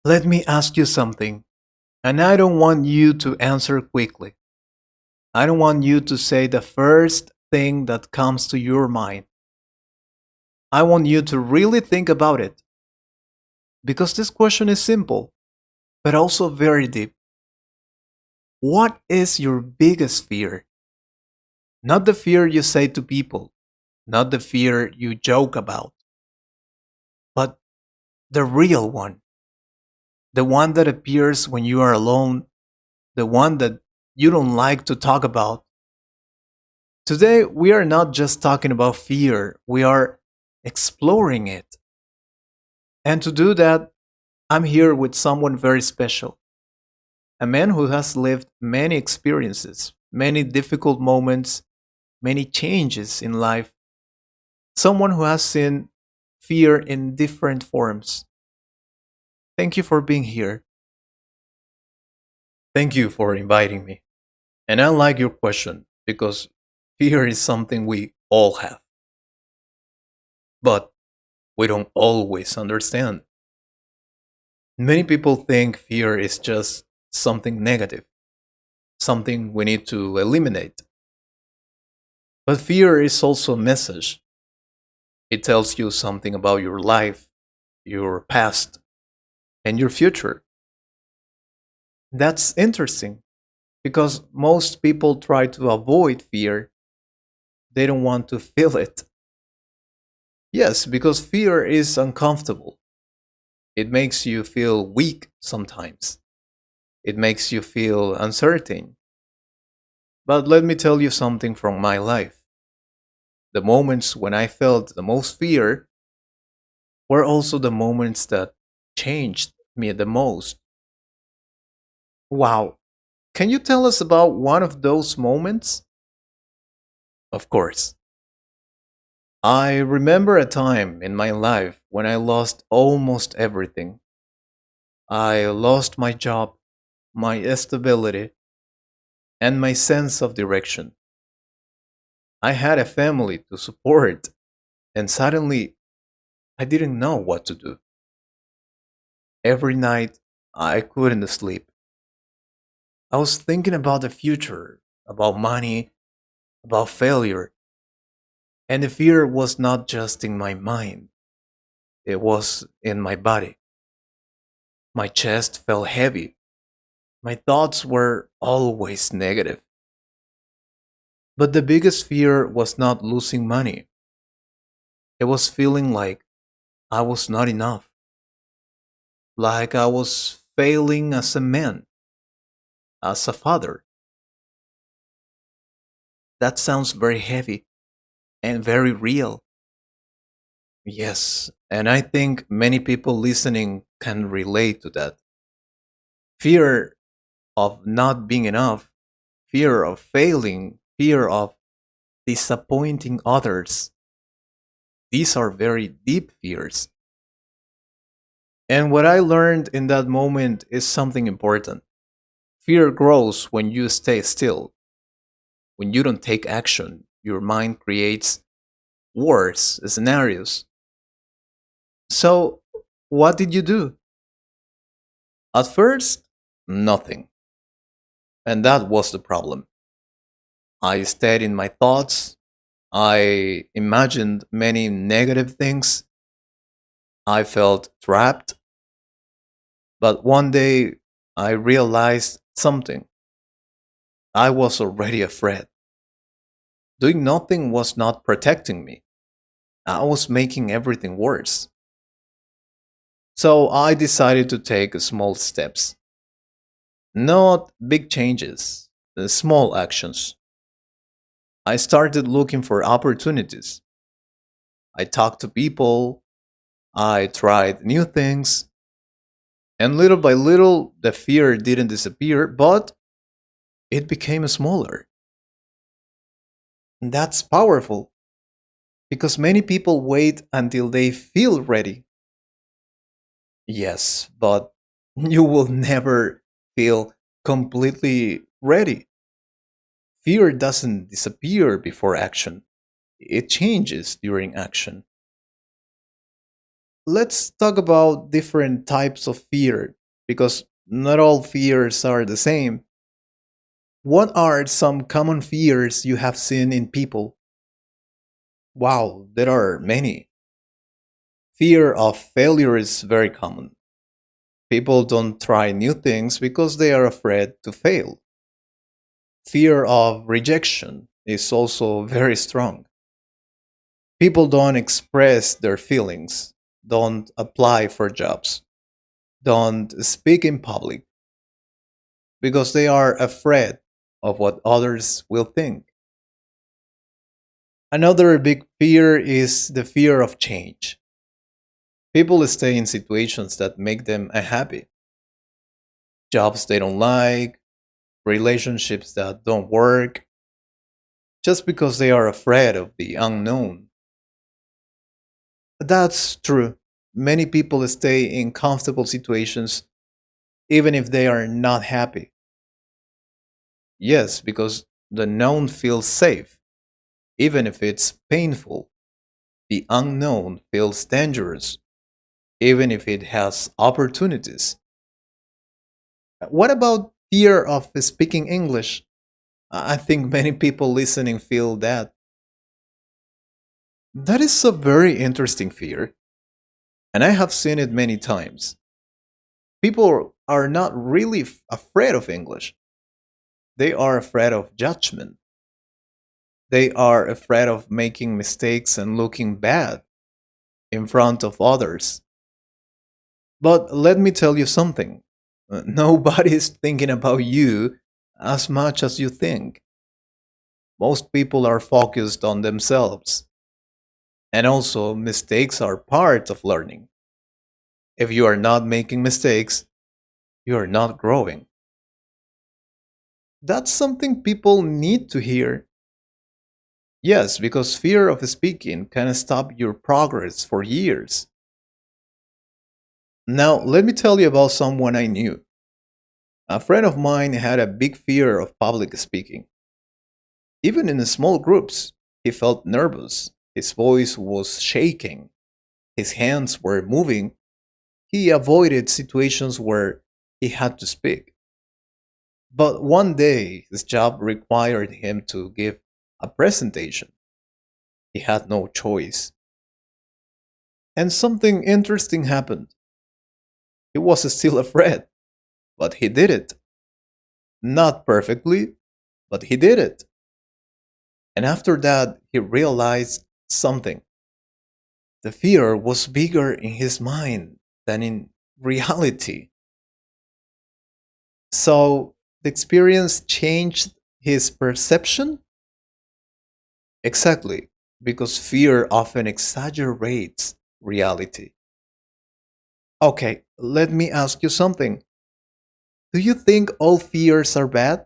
Let me ask you something, and I don't want you to answer quickly. I don't want you to say the first thing that comes to your mind. I want you to really think about it because this question is simple, but also very deep. What is your biggest fear? Not the fear you say to people, not the fear you joke about, but the real one. The one that appears when you are alone, the one that you don't like to talk about. Today, we are not just talking about fear, we are exploring it. And to do that, I'm here with someone very special, a man who has lived many experiences, many difficult moments, many changes in life, someone who has seen fear in different forms. Thank you for being here. Thank you for inviting me. And I like your question because fear is something we all have, but we don't always understand. Many people think fear is just something negative, something we need to eliminate. But fear is also a message. It tells you something about your life, your past, and your future. That's interesting because most people try to avoid fear, they don't want to feel it. Yes, because fear is uncomfortable. It makes you feel weak sometimes, it makes you feel uncertain. But let me tell you something from my life. The moments when I felt the most fear were also the moments that changed me the most. Wow. Can you tell us about one of those moments? Of course. I remember a time in my life when I lost almost everything. I lost my job, my stability, and my sense of direction. I had a family to support, and suddenly I didn't know what to do. Every night I couldn't sleep. I was thinking about the future, about money, about failure, and the fear was not just in my mind, it was in my body. My chest felt heavy. My thoughts were always negative. But the biggest fear was not losing money, it was feeling like I was not enough, like I was failing as a man, as a father. That sounds very heavy and very real. Yes, and I think many people listening can relate to that. Fear of not being enough, fear of failing, fear of disappointing others. These are very deep fears. And what I learned in that moment is something important. Fear grows when you stay still. When you don't take action, your mind creates worse scenarios. So, what did you do? At first, nothing. And that was the problem. I stayed in my thoughts. I imagined many negative things. I felt trapped. But one day, I realized something. I was already afraid. Doing nothing was not protecting me. I was making everything worse. So I decided to take small steps. Not big changes, small actions. I started looking for opportunities. I talked to people, I tried new things, and little by little, the fear didn't disappear, but it became smaller. And that's powerful because many people wait until they feel ready. Yes, but you will never feel completely ready. Fear doesn't disappear before action, it changes during action. Let's talk about different types of fear. because not all fears are the same. What are some common fears you have seen in people? Wow, there are many. Fear of failure is very common. People don't try new things because they are afraid to fail. Fear of rejection is also very strong. People don't express their feelings, don't apply for jobs, don't speak in public because they are afraid of what others will think. Another big fear is the fear of change. People stay in situations that make them unhappy, jobs they don't like, relationships that don't work, just because they are afraid of the unknown. That's true. Many people stay in comfortable situations even if they are not happy. Yes, because the known feels safe, even if it's painful. The unknown feels dangerous, even if it has opportunities. What about fear of speaking English? I think many people listening feel that. That is a very interesting fear, and I have seen it many times. People are not really afraid of English, they are afraid of judgment. They are afraid of making mistakes and looking bad in front of others. But let me tell you something, nobody is thinking about you as much as you think. Most people are focused on themselves. And also, mistakes are part of learning. If you are not making mistakes, you are not growing. That's something people need to hear. Yes, because fear of speaking can stop your progress for years. Now, let me tell you about someone I knew. A friend of mine had a big fear of public speaking. Even in small groups, he felt nervous. His voice was shaking. His hands were moving. He avoided situations where he had to speak. But one day, his job required him to give a presentation. He had no choice. And something interesting happened. He was still afraid, but he did it. Not perfectly, but he did it. And after that, he realized something. The fear was bigger in his mind than in reality. So the experience changed his perception? Exactly, because fear often exaggerates reality. Okay, let me ask you something. Do you think all fears are bad?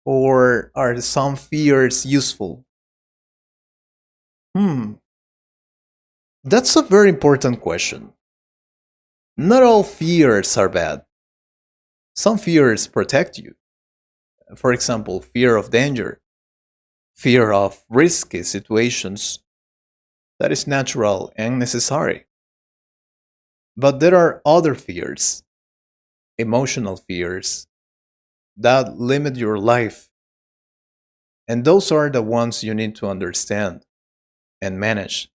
Or are some fears useful? Hmm, that's a very important question. Not all fears are bad. Some fears protect you. For example, fear of danger, fear of risky situations. That is natural and necessary. But there are other fears, emotional fears, that limit your life. And those are the ones you need to understand and manage.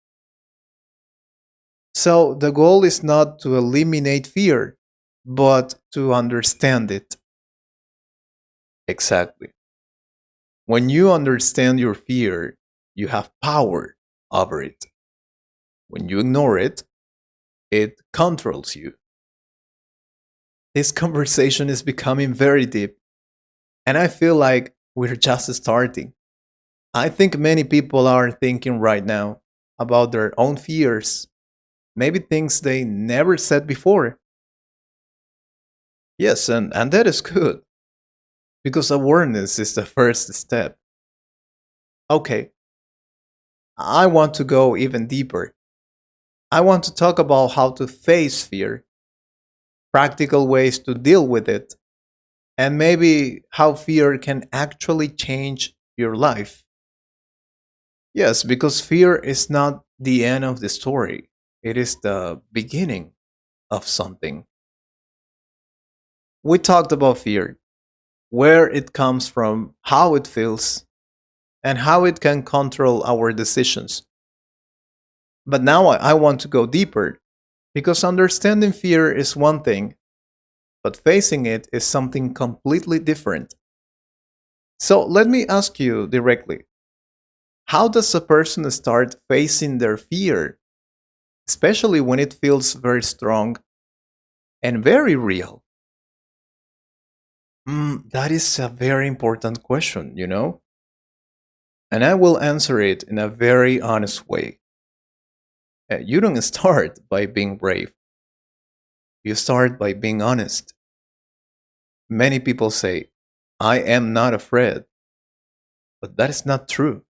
So the goal is not to eliminate fear, but to understand it. Exactly. When you understand your fear, you have power over it. When you ignore it, it controls you. This conversation is becoming very deep, and I feel like we're just starting. I think many people are thinking right now about their own fears, maybe things they never said before. Yes, and that is good because awareness is the first step. Okay, I want to go even deeper. I want to talk about how to face fear, practical ways to deal with it, and maybe how fear can actually change your life. Yes, because fear is not the end of the story, it is the beginning of something. We talked about fear, where it comes from, how it feels, and how it can control our decisions. But now I want to go deeper, because understanding fear is one thing, but facing it is something completely different. So let me ask you directly, how does a person start facing their fear, especially when it feels very strong and very real? That is a very important question, you know? And I will answer it in a very honest way. You don't start by being brave, you start by being honest. Many people say, I am not afraid, but that is not true.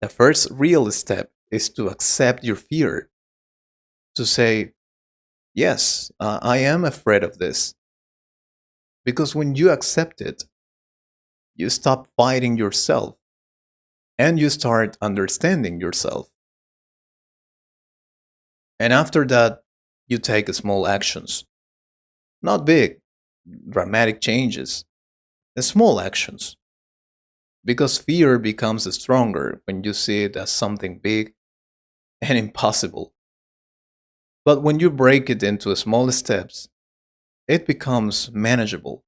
The first real step is to accept your fear, to say, yes, I am afraid of this. Because when you accept it, you stop fighting yourself and you start understanding yourself. And after that, you take small actions, not big, dramatic changes, small actions. Because fear becomes stronger when you see it as something big and impossible. But when you break it into small steps, it becomes manageable.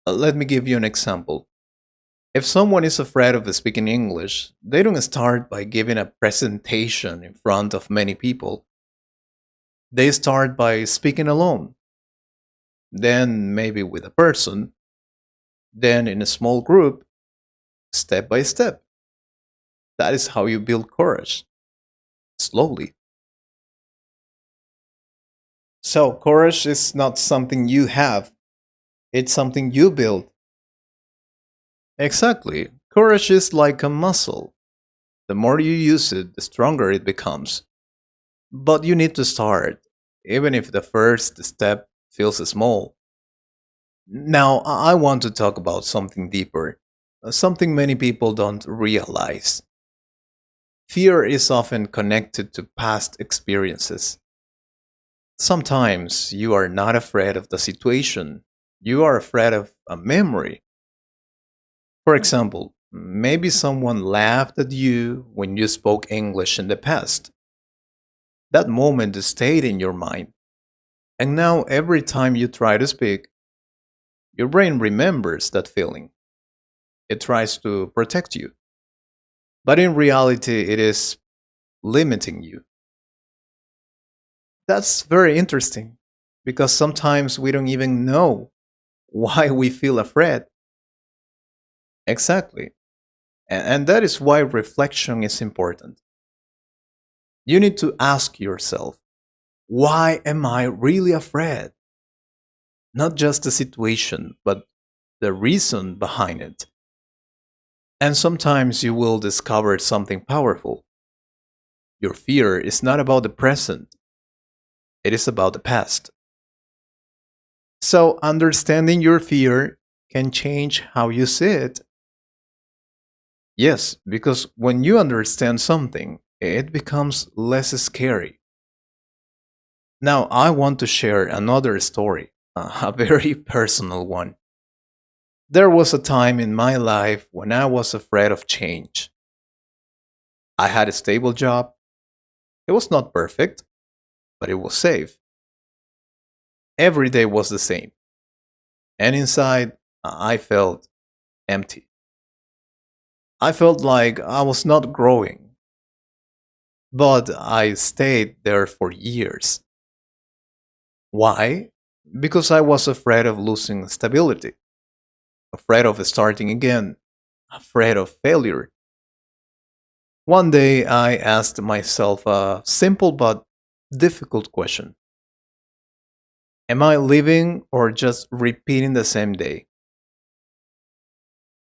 Let me give you an example. If someone is afraid of speaking English, they don't start by giving a presentation in front of many people. They start by speaking alone, then maybe with a person, then in a small group, step by step. That is how you build courage, slowly. So, courage is not something you have, it's something you build. Exactly. Courage is like a muscle. The more you use it, the stronger it becomes. But you need to start, even if the first step feels small. Now, I want to talk about something deeper, something many people don't realize. Fear is often connected to past experiences. Sometimes you are not afraid of the situation, you are afraid of a memory. For example, maybe someone laughed at you when you spoke English in the past. That moment stayed in your mind. And now, every time you try to speak, your brain remembers that feeling. It tries to protect you. But in reality, it is limiting you. That's very interesting because sometimes we don't even know why we feel afraid. Exactly. And that is why reflection is important. You need to ask yourself, why am I really afraid? Not just the situation, but the reason behind it. And sometimes you will discover something powerful. Your fear is not about the present, it is about the past. So, understanding your fear can change how you see it. Yes, because when you understand something, it becomes less scary. Now, I want to share another story, a very personal one. There was a time in my life when I was afraid of change. I had a stable job. It was not perfect, but it was safe. Every day was the same. And inside, I felt empty. I felt like I was not growing. But I stayed there for years. Why? Because I was afraid of losing stability, afraid of starting again, afraid of failure. One day I asked myself a simple but difficult question. Am I living or just repeating the same day?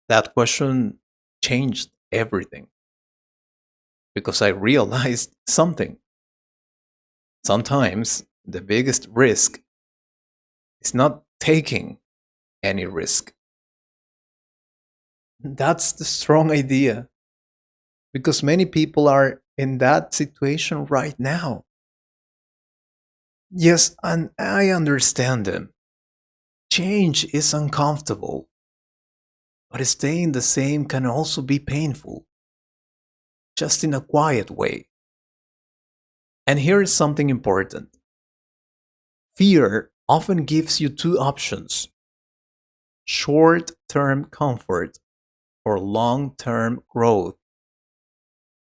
That question changed everything because I realized something. Sometimes the biggest risk is not taking any risk. That's the strong idea because many people are in that situation right now. Yes, and I understand them. Change is uncomfortable, but staying the same can also be painful, just in a quiet way. And here is something important: fear often gives you two options: short term comfort or long term growth.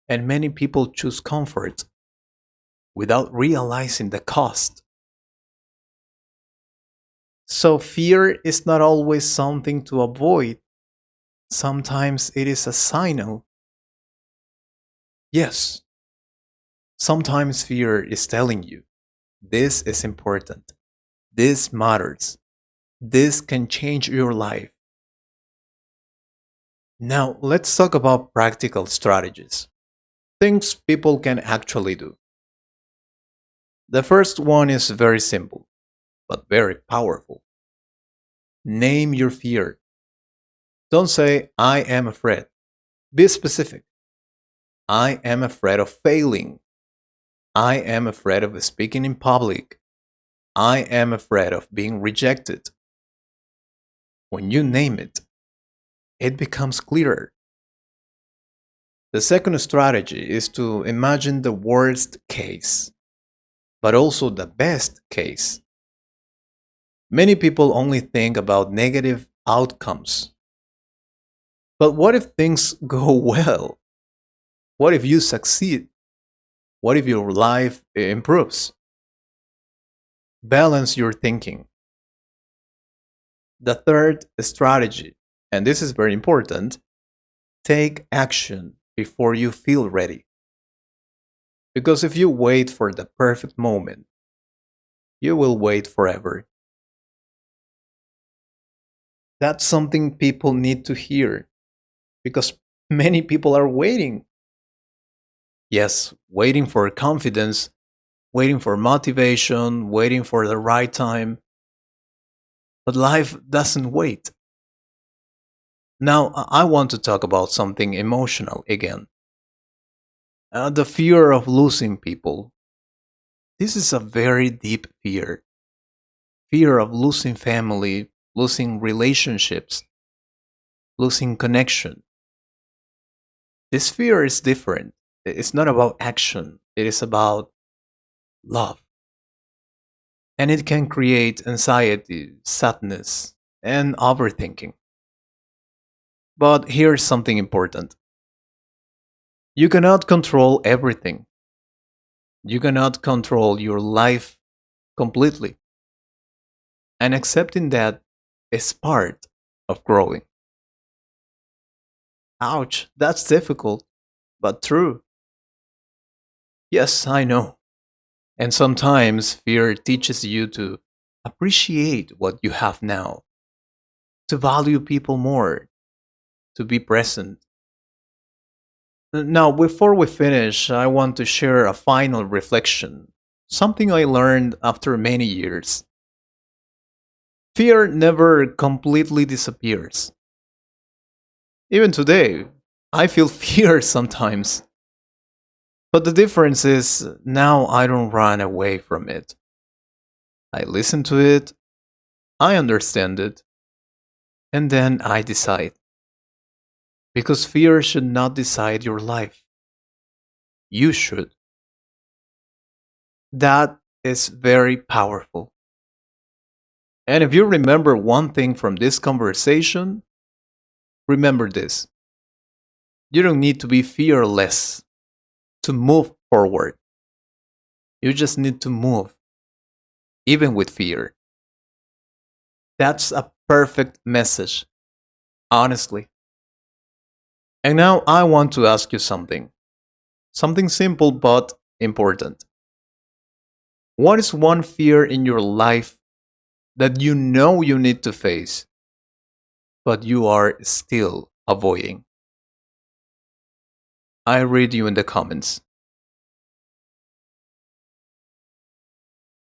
And many people choose comfort without realizing the cost. So, fear is not always something to avoid, sometimes it is a signal. Yes, sometimes fear is telling you this is important, this matters, this can change your life. Now, let's talk about practical strategies, things people can actually do. The first one is very simple, but very powerful. Name your fear. Don't say, I am afraid. Be specific. I am afraid of failing. I am afraid of speaking in public. I am afraid of being rejected. When you name it, it becomes clearer. The second strategy is to imagine the worst case, but also the best case. Many people only think about negative outcomes. But what if things go well? What if you succeed? What if your life improves? Balance your thinking. The third strategy, and this is very important: take action before you feel ready. Because if you wait for the perfect moment, you will wait forever. That's something people need to hear because many people are waiting. Yes, waiting for confidence, waiting for motivation, waiting for the right time. But life doesn't wait. Now, I want to talk about something emotional again: the fear of losing people. This is a very deep fear: fear of losing family, losing relationships, losing connection. This fear is different. It's not about action, it is about love. And it can create anxiety, sadness, and overthinking. But here's something important: you cannot control everything, you cannot control your life completely. And accepting that is part of growing. Ouch, that's difficult, but true. Yes, I know. And sometimes fear teaches you to appreciate what you have now, to value people more, to be present. Now, before we finish, I want to share a final reflection, something I learned after many years. Fear never completely disappears. Even today, I feel fear sometimes. But the difference is now I don't run away from it. I listen to it, I understand it, and then I decide. Because fear should not decide your life. You should. That is very powerful. And if you remember one thing from this conversation, remember this: you don't need to be fearless to move forward. You just need to move, even with fear. That's a perfect message, honestly. And now I want to ask you something simple but important. What is one fear in your life that you know you need to face, but you are still avoiding? I read you in the comments.